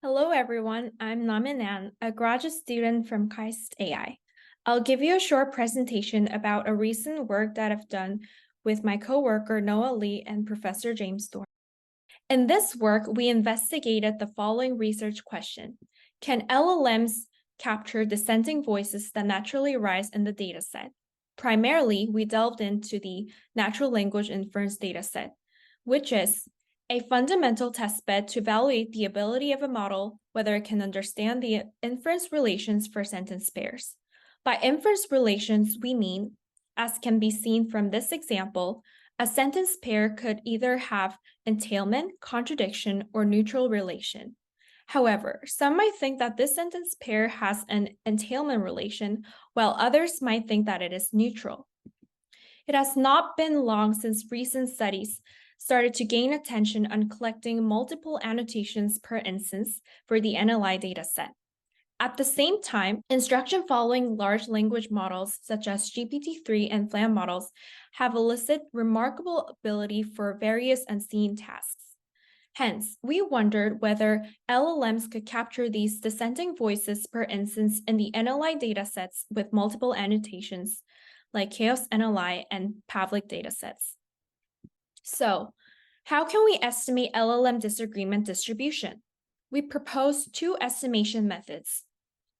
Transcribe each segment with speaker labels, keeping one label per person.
Speaker 1: Hello, everyone. I'm Namin An, a graduate student from KAIST AI. I'll give you a short presentation about a recent work that I've done with my coworker Noah Lee and Professor James Thorne. In this work, we investigated the following research question. Can LLMs capture dissenting voices that naturally arise in the dataset? Primarily, we delved into the natural language inference dataset, which is a fundamental testbed to evaluate the ability of a model, whether it can understand the inference relations for sentence pairs. By inference relations, we mean, as can be seen from this example, a sentence pair could either have entailment, contradiction, or neutral relation. However, some might think that this sentence pair has an entailment relation, while others might think that it is neutral. It has not been long since recent studies started to gain attention on collecting multiple annotations per instance for the NLI dataset. At the same time, instruction following large language models such as GPT-3 and FLAN models have elicited remarkable ability for various unseen tasks. Hence, we wondered whether LLMs could capture these dissenting voices per instance in the NLI datasets with multiple annotations, like Chaos NLI and Pavlik datasets. So, how can we estimate LLM disagreement distribution? We proposed two estimation methods: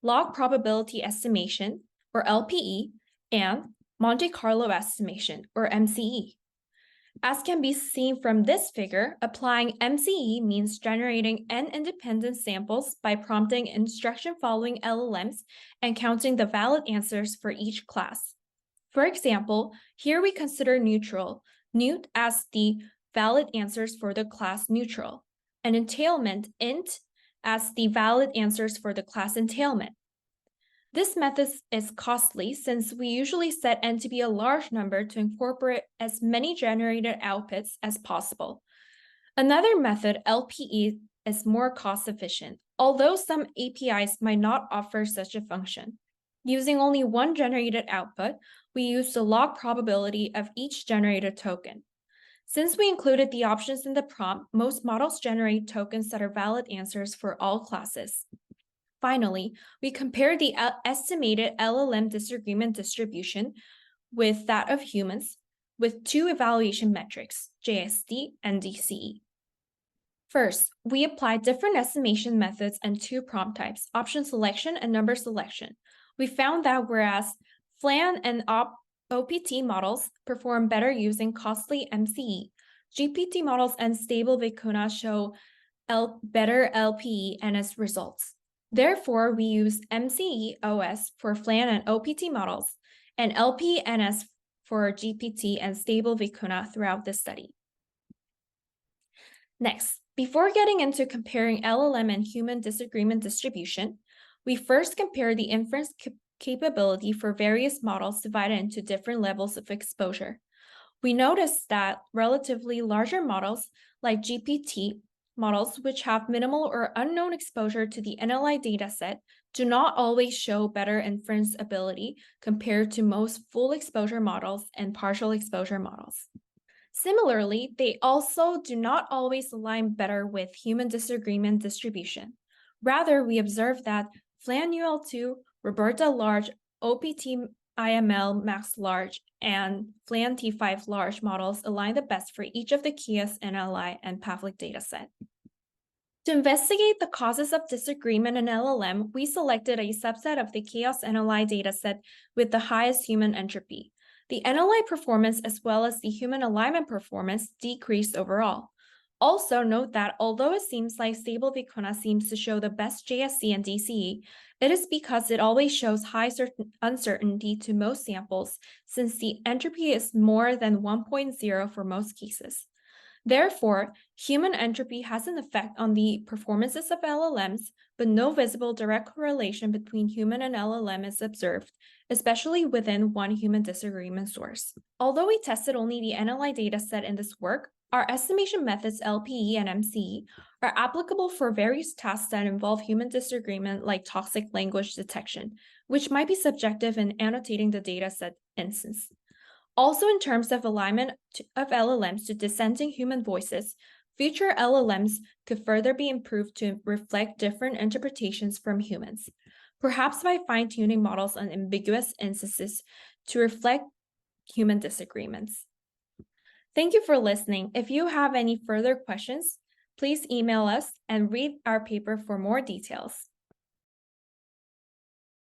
Speaker 1: log probability estimation, or LPE, and Monte Carlo estimation, or MCE. As can be seen from this figure, applying MCE means generating n independent samples by prompting instruction-following LLMs and counting the valid answers for each class. For example, here we consider neutral, neut, as the valid answers for the class neutral, and entailment, int, as the valid answers for the class entailment. This method is costly since we usually set n to be a large number to incorporate as many generated outputs as possible. Another method, LPE, is more cost efficient, although some APIs might not offer such a function. Using only one generated output, we use the log probability of each generated token. Since we included the options in the prompt, most models generate tokens that are valid answers for all classes. Finally, we compare the estimated LLM disagreement distribution with that of humans with two evaluation metrics, JSD and DCE. First, we applied different estimation methods and two prompt types, option selection and number selection. We found that whereas FLAN and OPT models perform better using costly MCE, GPT models and stable vicuna show better LPE and its results. Therefore, we use MCE-OS for FLAN and OPT models and LP-NS for GPT and stable vicuna throughout the study. Next, before getting into comparing LLM and human disagreement distribution, we first compare the inference capability for various models divided into different levels of exposure. We noticed that relatively larger models like GPT models, which have minimal or unknown exposure to the NLI dataset, do not always show better inference ability compared to most full exposure models and partial exposure models. Similarly, they also do not always align better with human disagreement distribution. Rather, we observe that FLAN UL2, Roberta Large, OPT IML Max Large, and FLAN T5 Large models align the best for each of the Chaos NLI and Pavlik dataset. To investigate the causes of disagreement in LLM, we selected a subset of the Chaos NLI dataset with the highest human entropy. The NLI performance as well as the human alignment performance decreased overall. Also note that although it seems like stable vicuna seems to show the best JSC and DCE, it is because it always shows high uncertainty to most samples since the entropy is more than 1.0 for most cases. Therefore, human entropy has an effect on the performances of LLMs, but no visible direct correlation between human and LLM is observed, especially within one human disagreement source. Although we tested only the NLI dataset in this work, our estimation methods LPE and MCE are applicable for various tasks that involve human disagreement like toxic language detection, which might be subjective in annotating the dataset instance. Also, in terms of alignment of LLMs to dissenting human voices, Future LLMs could further be improved to reflect different interpretations from humans, perhaps by fine-tuning models on ambiguous instances to reflect human disagreements. Thank you for listening. If you have any further questions, please email us and read our paper for more details.